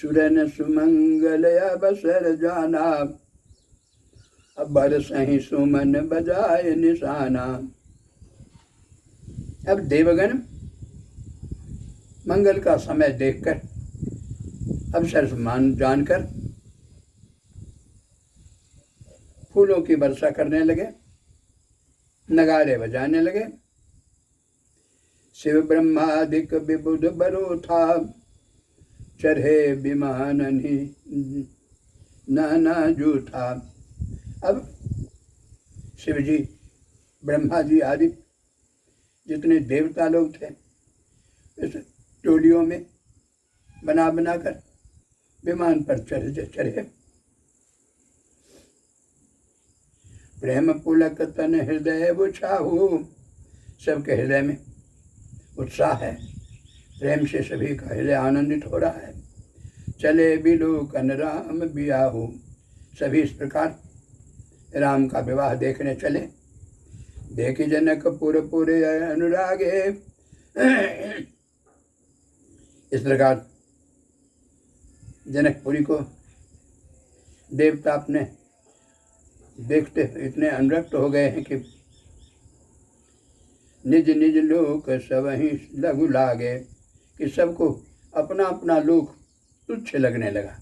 सुरन सुमंगल अवसर जाना, अब बरसहि सुमन बजाय निशाना। अब देवगण मंगल का समय देखकर, अवसर मान जानकर फूलों की वर्षा करने लगे, नगाड़े बजाने लगे। शिव ब्रह्मादिक विबुध बरो था, चढ़े विमान नाना जूथा। अब शिव जी, ब्रह्मा जी आदि जितने देवता लोग थे, इस टोलियों में बना बनाकर विमान पर चढ़े। प्रेम पुलक तन हृदय बुझाहु, सबके हृदय में उत्साह है, प्रेम से सभी का हृदय आनंदित हो रहा है। चले बिलोकन राम बियाहु, सभी इस प्रकार राम का विवाह देखने चले। देखी जनकपुर पुरे अनुरागे, इस प्रकार जनकपुरी को देवता अपने देखते इतने अनुरक्त हो गए हैं कि निज निज लोक सबहि लघु लागे, कि सबको अपना अपना लोक तुच्छ लगने लगा।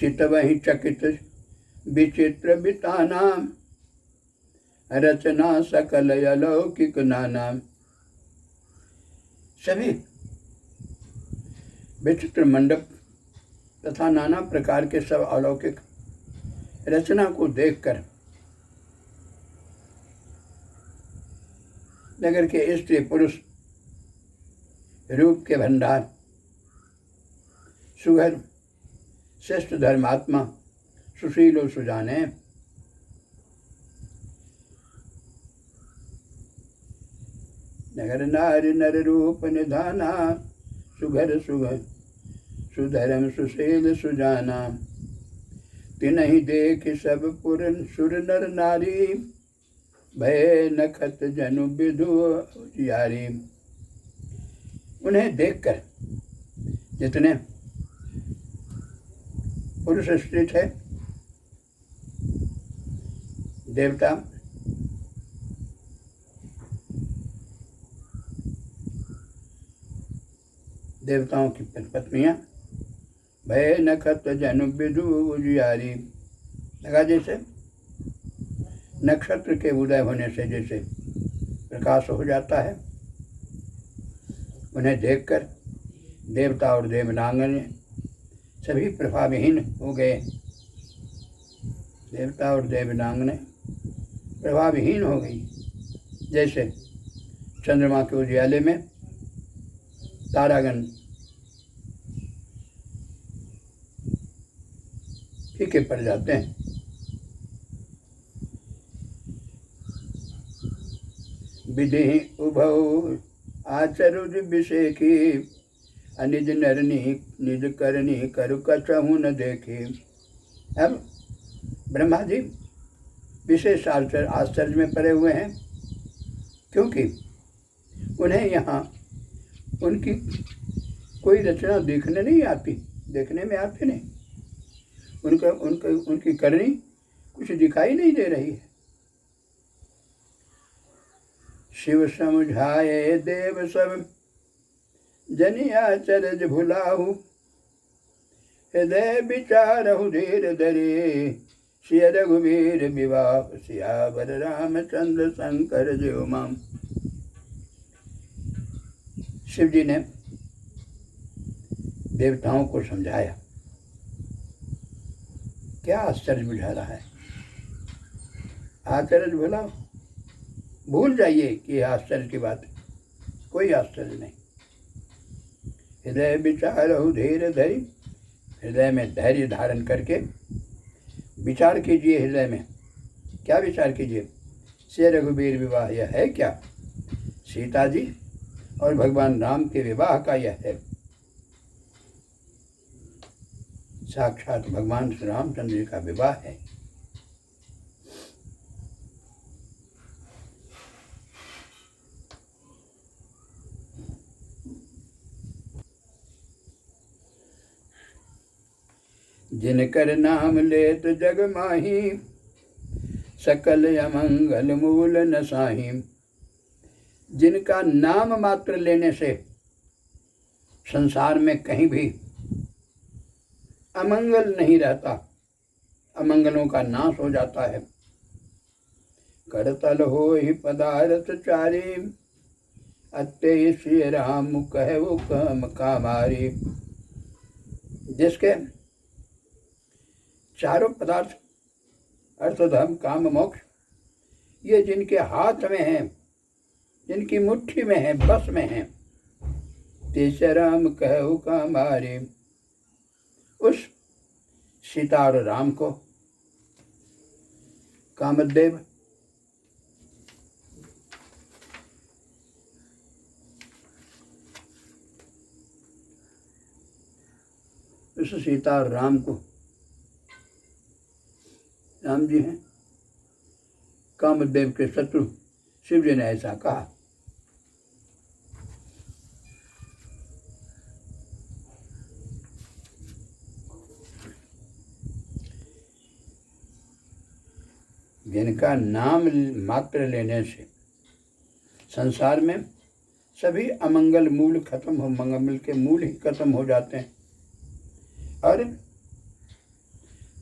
चितवहि चकित विचित्र बिताना, रचना सकल अलौकिक नाना। सभी विचित्र मंडप तथा नाना प्रकार के सब अलौकिक रचना को देखकर नगर के स्त्री पुरुष रूप के भंडार, सुघर श्रेष्ठ धर्मात्मा, सुशीलो सुजाने, नगर नारी नर रूप निधाना, सुघर सुघर सुधर्म सुशील सुजाना। तिनहि देख सब पुर सुर नर नारी, भय नखत जनु विधु उजियारी। उन्हें देखकर जितने पुरुष स्त्री थे, देवता, देवताओं की पत्नियां, भय नखत जनु विधु उजियारी, लगा जैसे नक्षत्र के उदय होने से जैसे प्रकाश हो जाता है। उन्हें देखकर देवता और देवनांगने सभी प्रभाविहीन हो गए। देवता और देवनांगने प्रभाविहीन हो गई, जैसे चंद्रमा के उजियाले में तारागण फीके पड़ जाते हैं। विधि उभौ आचरुज विषेखी, अनिज नरनी निज करनी करु कछहु न देखी। अब ब्रह्मा जी विशेष आश्चर्य में पड़े हुए हैं, क्योंकि उन्हें यहाँ उनकी कोई रचना देखने नहीं आती, देखने में आती नहीं। उनकी करनी कुछ दिखाई नहीं दे रही है। शिव समझाए देव सब जनिया चरज भुलाहु, हृदय विचारहु धीर धरे, सिय रघुवीर विवाह सियावर रामचंद्र शंकर जय माम। शिव जी ने देवताओं को समझाया। क्या आश्चर्य बुझा रहा है? आश्चर्य भुला, भूल जाइए कि आश्चर्य की बात है, कोई आश्चर्य नहीं। हृदय विचारहु धीर धरि, हृदय में धैर्य धारण करके विचार कीजिए। हृदय में क्या विचार कीजिए? श्री रघुवीर विवाह यह है क्या? सीता जी और भगवान राम के विवाह का यह है। साक्षात भगवान श्री रामचंद्र जी का विवाह है। जिनकर नाम लेत जग माही, सकल अमंगल मूल नसाही। जिनका नाम मात्र लेने से संसार में कहीं भी अमंगल नहीं रहता, अमंगलों का नाश हो जाता है। करतल हो ही पदारथ चारी, अत्ते श्री राम कहु काम कामारी। जिसके चारों पदार्थ अर्थ धर्म काम मोक्ष ये जिनके हाथ में है, जिनकी मुट्ठी में है, बस में है, तेज राम कहु कामारी। उस सीता और राम को कामदेव उस सीता और राम को, राम जी हैं, कामदेव के शत्रु शिव जी ने ऐसा कहा। जिनका नाम मात्र लेने से संसार में सभी अमंगल मूल खत्म हो, मंगल के मूल ही खत्म हो जाते हैं। और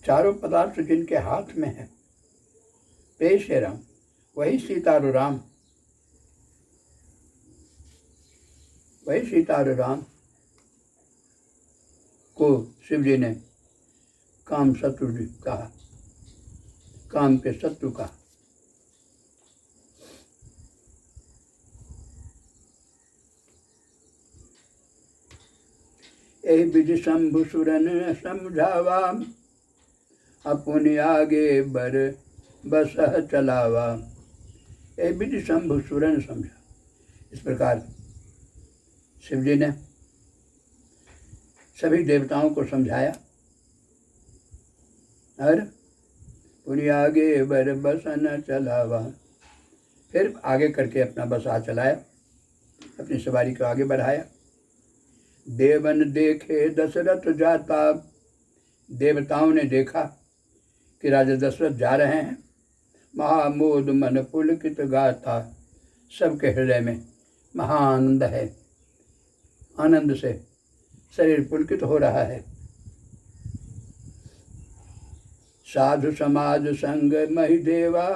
चारों पदार्थ जिनके हाथ में है, पेश है राम, वही सीता और राम, वही सीता और राम को शिव जी ने काम शत्रु कहा, काम के शत्रु कहा। यही विधि शंभु सुरन समझावा, अपने आगे बर बस चलावा। यही विधि शंभु सुरन समझा। इस प्रकार शिव जी ने सभी देवताओं को समझाया और पुनि आगे बर बसन चलावा। फिर आगे करके अपना बसा चलाया, अपनी सवारी को आगे बढ़ाया। देवन देखे दशरथ जाता, देवताओं ने देखा कि राजा दशरथ जा रहे हैं। महामोद मन पुलकित गाता, सबके हृदय में महाआनंद है, आनंद से शरीर पुलकित हो रहा है। साधु समाज संग महि देवा,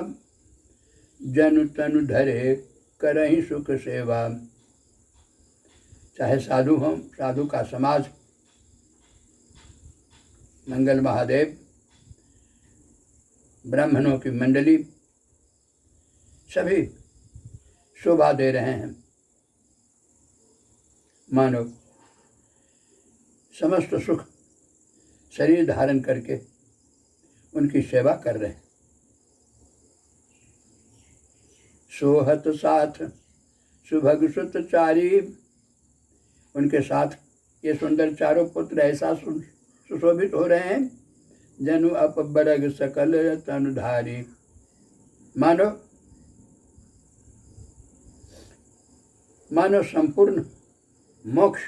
जनु तनु धरे करहि सुख सेवा। चाहे साधु हों, साधु का समाज, मंगल महादेव, ब्राह्मणों की मंडली, सभी शोभा दे रहे हैं। मानो समस्त सुख शरीर धारण करके उनकी सेवा कर रहे हैं। सोहत साथ सुभग सुत चारी, उनके साथ ये सुंदर चारों पुत्र ऐसा सुशोभित हो रहे हैं। जनु अपबरग सकल तनुधारी, मानो संपूर्ण मोक्ष,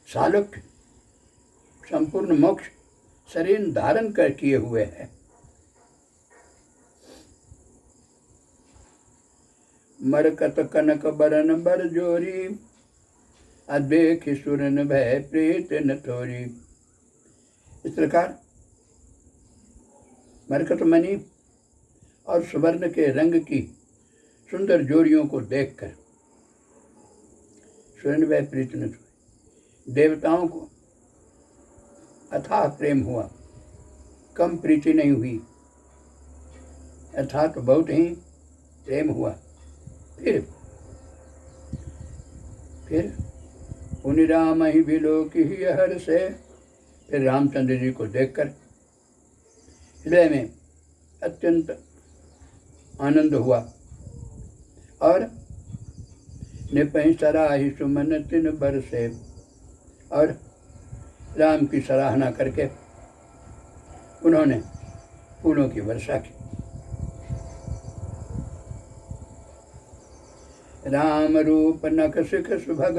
सालोक्य, संपूर्ण मोक्ष शरीर धारण कर किए हुए है। मरकत कनक बरन बर जोरी, अदेख सुरन भय प्रीत न थोरी। इस प्रकार मरकत मणि और सुवर्ण के रंग की सुंदर जोड़ियों को देखकर सुरन भय प्रीत न थोरी, देवताओं को अथाह प्रेम हुआ, कम प्रीति नहीं हुई, अर्थात बहुत ही प्रेम हुआ। फिर पुनि राम ही विलोक ही हर से, फिर रामचंद्र जी को देखकर हृदय में अत्यंत आनंद हुआ और निपहि सराहि सुमन तिन बरसे, और राम की सराहना करके उन्होंने फूलों की वर्षा की। राम रूप नख सिख सुभग,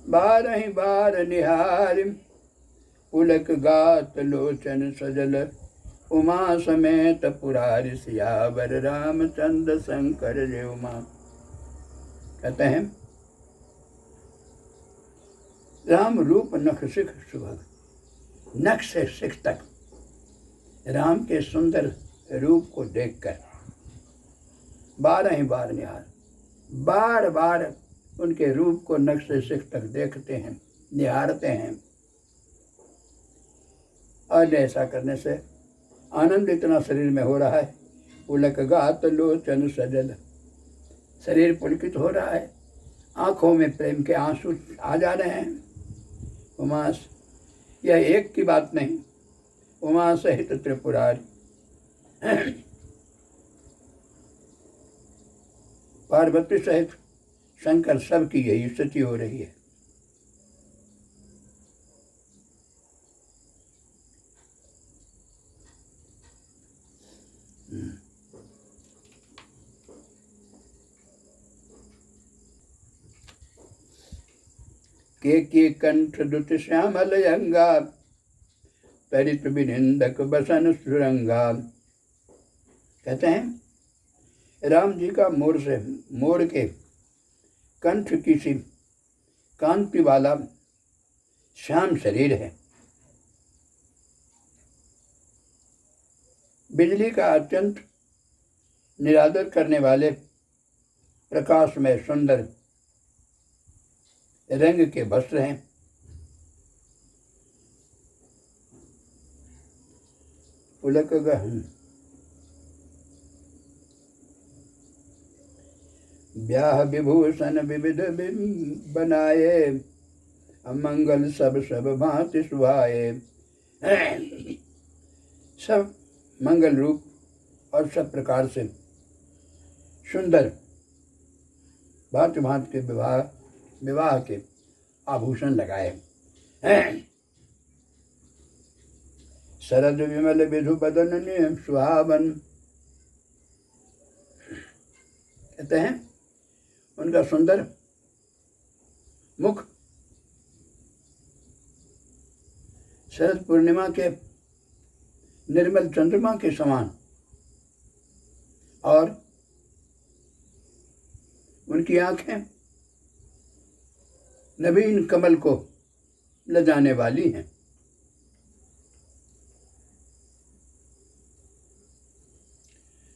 बारहि बार निहारि, पुलक गात लोचन सजल उमा समेत पुरारि सियावर रामचंद्र शंकर जय उमा। कहते हैं राम रूप नख सिख सुभग, नख से सिख तक राम के सुंदर रूप को देखकर 12 ही बार निहार, बार बार उनके रूप को नख से सिख तक देखते हैं, निहारते हैं। और ऐसा करने से आनंद इतना शरीर में हो रहा है, पुलक गात लोचन सजल, शरीर पुलकित हो रहा है, आंखों में प्रेम के आंसू आ जा रहे हैं। उमा, यह एक की बात नहीं, उमा सहित त्रिपुरारी, पार्वती सहित शंकर सब की यही स्थिति हो रही है। के कंठ दुत श्यामल अंगा, तरित विनिंदक बसन सुरंगा। कहते हैं राम जी का मोर के कंठ की सी कांति वाला श्याम शरीर है, बिजली का अत्यंत निरादर करने वाले प्रकाश में सुंदर रंग के वस्त्र हैं। पुलक गहन ब्याह विभूषण विविध बनाए, अमंगल सब भांति सुहाए। सब मंगल रूप और सब प्रकार से सुंदर भांति भांति के विवाह के आभूषण लगाए। शरद विमल विधु बदन सुहावन। कहते हैं उनका सुंदर मुख शरद पूर्णिमा के निर्मल चंद्रमा के समान, और उनकी आंखें नवीन कमल को लजाने वाली हैं।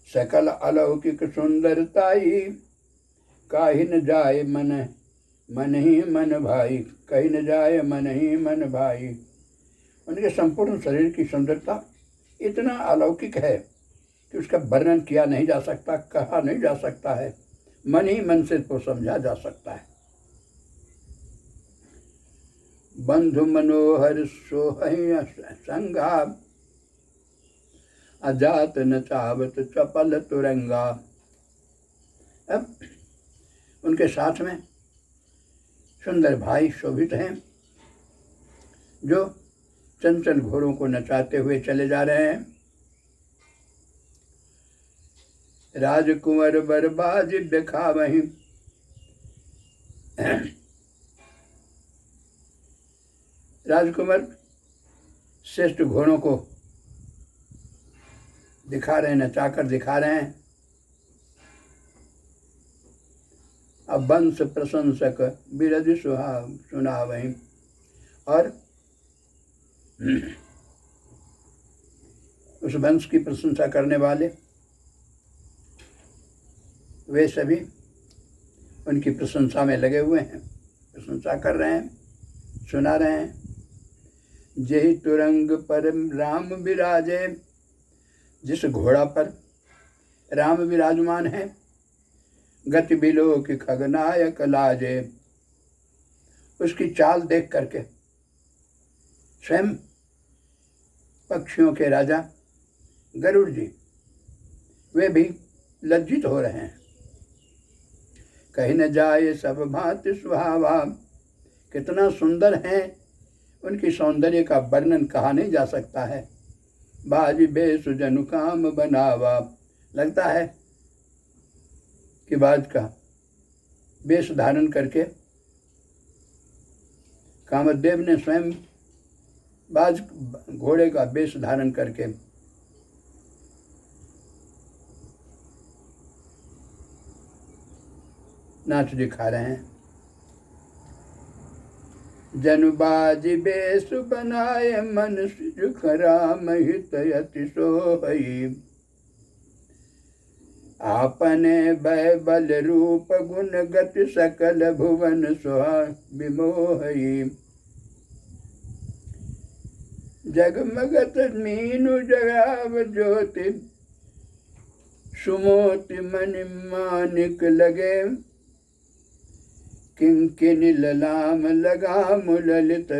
सकल अलौकिक सुंदरताई, काहि न जाए मन ही मन भाई, कहीं न जाए मन ही मन भाई। उनके संपूर्ण शरीर की सुंदरता इतना अलौकिक है कि उसका वर्णन किया नहीं जा सकता, कहा नहीं जा सकता है, मन ही मन से तो समझा जा सकता है। बंधु मनोहर सोहै संगा, अजात न चावत चपल तुरंगा। अब उनके साथ में सुंदर भाई शोभित हैं, जो चंचल घोड़ों को नचाते हुए चले जा रहे हैं। राजकुंवर बरबाज दिखावहीं, राजकुमार श्रेष्ठ घोड़ों को दिखा रहे हैं, नचाकर दिखा रहे हैं। अब वंश प्रशंसक बिरज सुनावहीं, और उस वंश की प्रशंसा करने वाले वे सभी उनकी प्रशंसा में लगे हुए हैं, प्रशंसा कर रहे हैं, सुना रहे हैं। जेहि तुरंग पर राम विराजे, जिस घोड़ा पर राम विराजमान है, गति बिलोक खगनायक लाजे। उसकी चाल देख करके स्वयं पक्षियों के राजा गरुड़ जी वे भी लज्जित हो रहे हैं। कहीं न जाए सब भांति सुहावा, कितना सुंदर है, उनकी सौंदर्य का वर्णन कहा नहीं जा सकता है। बाज बेस जनु काम बनावा, लगता है कि बाज का वेश धारण करके कामदेव ने स्वयं बाज घोड़े का वेश धारण करके नाच दिखा रहे हैं। जनु बाज बेश बनाए मन सिजुक राम हित अति सोहई। आपने भय बल रूप गुण गति सकल भुवन सुहा विमोहई। जगमगत मीनु जगाव ज्योति सुमोति मणि मानिक लगे। किंकिन ललाम लगाम ललित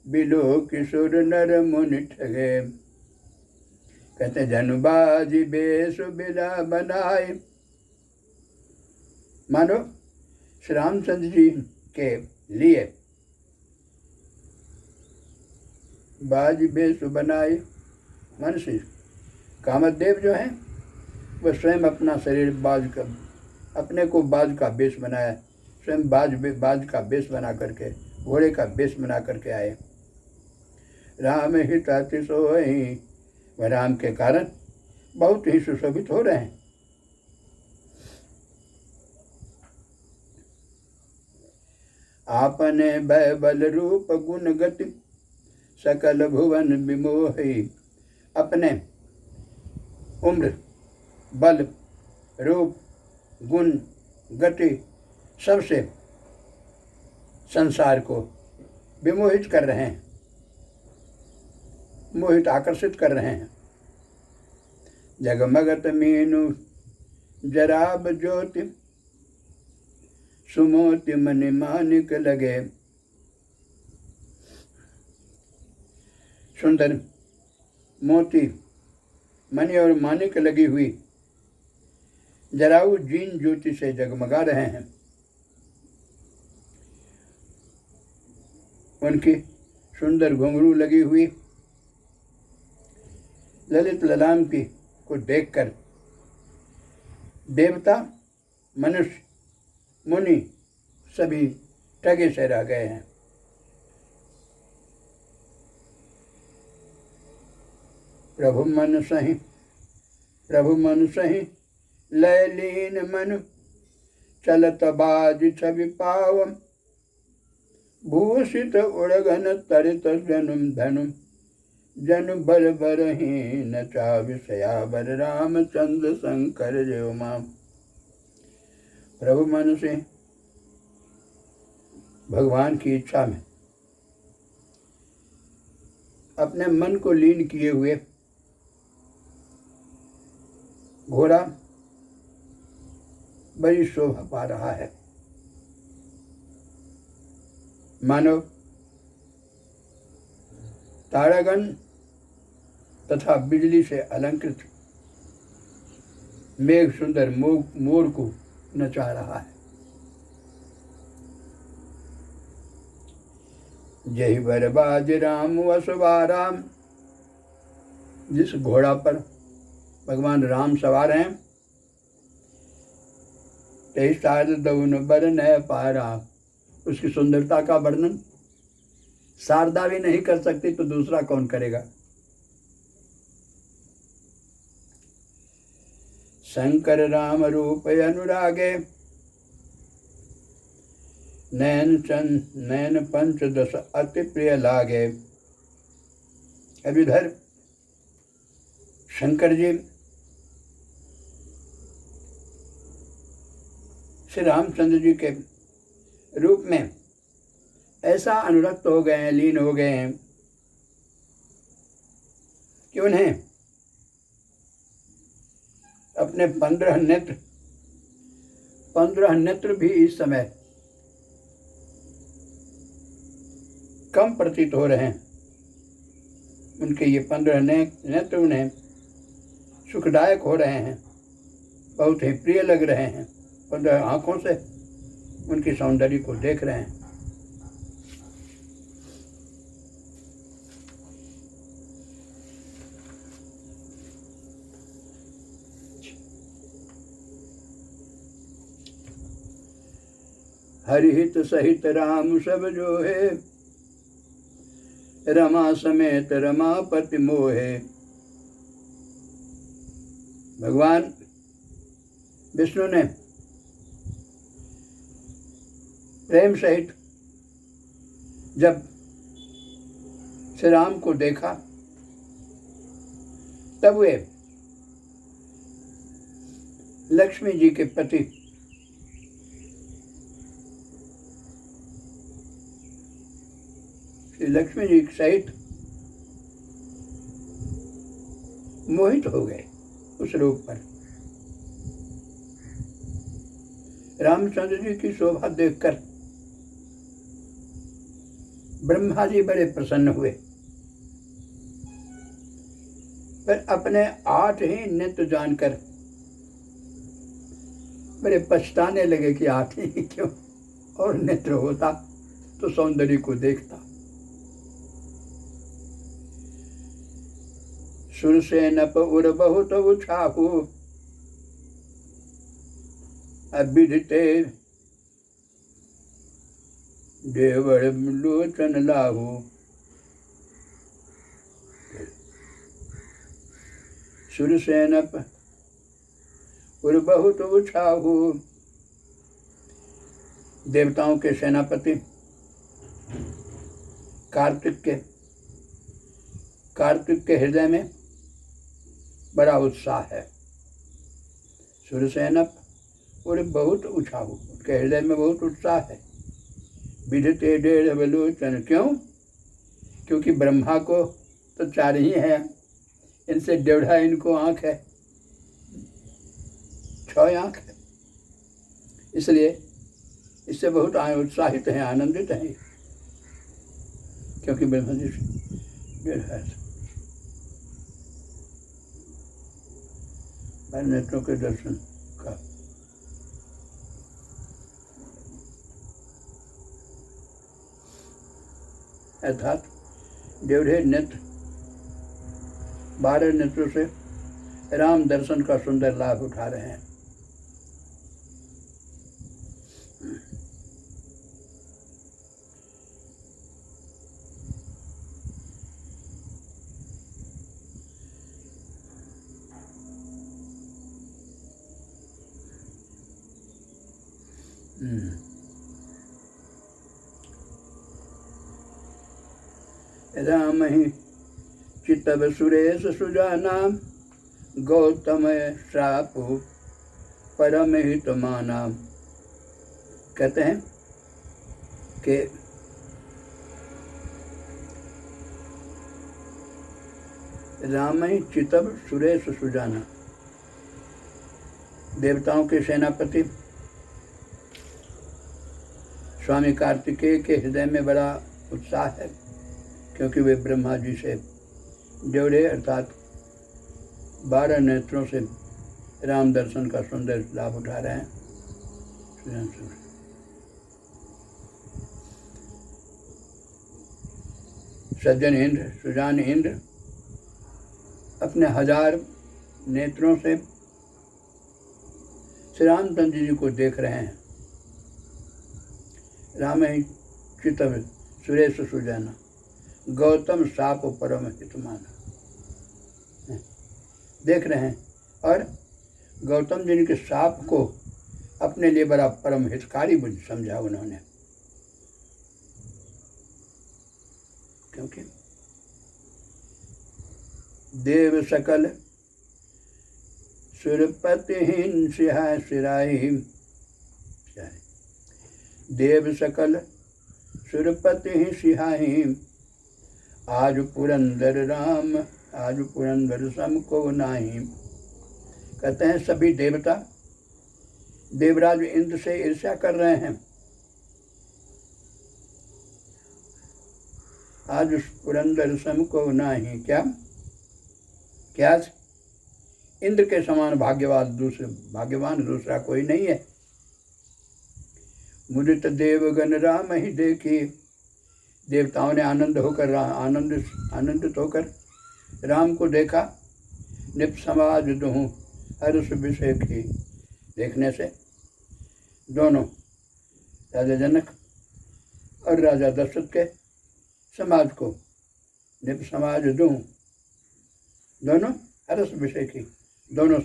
बिलो किशोर नर मुनि ठगे। कहते जनुबाजी बेश बिला बनाए। मानो श्री रामचंद्र जी के लिए बाज बेश बनाए। मनुष्य कामदेव जो हैं वह स्वयं अपना शरीर बाज का, अपने को बाज का बेश बनाया। स्वयं बाज का बेश बना करके, घोड़े का बेश बना करके आए। राम हित अति सोहई, वह राम के कारण बहुत ही सुशोभित हो रहे हैं। आपने भय बल रूप गुण गति सकल भुवन विमोही। अपने उम्र, बल, रूप, गुण, गति सबसे संसार को विमोहित कर रहे हैं, मोहित आकर्षित कर रहे हैं। जगमगत मीनु जराब ज्योति सुमोति मनि मानिक लगे। सुंदर मोती, मणि और मानिक लगी हुई जराऊ जीन ज्योति से जगमगा रहे हैं। उनकी सुंदर घुंघरू लगी हुई ललित ललाम की को देखकर देवता, मनुष्य, मुनि सभी ठगे से रह गए हैं। प्रभु मन सही लय लीन मन चलत बाज छवि पावम। भूषित उड़गन तरित जनुम धनुम जनु बर बरहीन चाविषया बर रामचंद्र शंकर जय माम। प्रभु मन से भगवान की इच्छा में अपने मन को लीन किए हुए घोड़ा बड़ी शोभा पा रहा है। मानव तारागण तथा बिजली से अलंकृत मेघ सुंदर मोर को नचा रहा है। जय बरबाज राम वसुबाराम। जिस घोड़ा पर भगवान राम सवार हैं, ते शारद दौन बर नय पारा। उसकी सुंदरता का वर्णन शारदा भी नहीं कर सकती तो दूसरा कौन करेगा। शंकर राम रूप अनुरागे नैन पंचदश अति प्रिय लागे। अब इधर शंकर जी श्री रामचंद्र जी के रूप में ऐसा अनुरक्त हो गए हैं, लीन हो गए हैं कि उन्हें अपने 15 नेत्र भी इस समय कम प्रतीत हो रहे हैं। उनके ये 15 नेत्र उन्हें सुखदायक हो रहे हैं, बहुत ही प्रिय लग रहे हैं। 15 आँखों से उनकी सौंदर्य को देख रहे हैं। हरिहित सहित राम सब जो है, रमा समेत रमापति मोहे। भगवान विष्णु ने प्रेम सहित जब श्री राम को देखा तब वे लक्ष्मी जी के पति श्री लक्ष्मी जी सहित मोहित हो गए उस रूप पर। रामचंद्र जी की शोभा देखकर ब्रह्मा जी बड़े प्रसन्न हुए, पर अपने 8 ही नेत्र जानकर बड़े पछताने लगे कि 8 ही क्यों, और नेत्र होता तो सौंदर्य को देखता। सुर से नप उर बहुत उछाहु, अबिधते देवर लोचन लाहु। सुर से नप उर बहुत उछाहु, देवताओं के सेनापति कार्तिक के हृदय में बड़ा उत्साह है। सुरसेनप और बहुत उछाहु, उसके हृदय में बहुत उत्साह है। विधते डेढ़ बलोचन, क्यों? क्योंकि ब्रह्मा को तो 4 ही है, इनसे 1.5 इनको आँख है, 6 आँख है, इसलिए इससे बहुत उत्साहित हैं, आनंदित हैं, क्योंकि ब्रह्मा जी 1.5 है। नेत्रों के दर्शन का अर्थात 1.5 नेत्र 12 नेत्रों से राम दर्शन का सुंदर लाभ उठा रहे हैं। राम ही चितव सुरेश सुजाना, गौतम श्रापु परम हित माना। कहते हैं कि राम ही चितव सुरेश सुजाना, देवताओं के सेनापति स्वामी कार्तिकेय के हृदय में बड़ा उत्साह है, क्योंकि वे ब्रह्मा जी से 1.5 अर्थात 12 नेत्रों से राम दर्शन का सुंदर लाभ उठा रहे हैं। सज्जन इंद्र, सुजान इंद्र अपने 1000 नेत्रों से श्री रामचंद्र जी को देख रहे हैं। राम ही चितव सुरेश सुजाना, गौतम साप परम हित माना, देख रहे हैं। और गौतम जी के साप को अपने लिए बड़ा परम हितकारी बुझ समझा उन्होंने, क्योंकि देव सकल सुरपतिहीन सिहा सिराही, देव सकल सुरपति ही सिहाही, आज पुरंदर राम आज पुरंदर सम को नाही। कहते हैं सभी देवता देवराज इंद्र से ईर्ष्या कर रहे हैं। आज पुरंदर सम को नाही, क्या इंद्र के समान भाग्यवान दूसरा कोई नहीं है। मुदित देवगण राम ही देखी, देवताओं ने आनंदित होकर राम को देखा। निप समाज दुहु हर्ष विषेखी, देखने से दोनों राजा जनक और राजा दशरथ के समाज को निप समाज दूँ, दोनों हरस विषय की, दोनों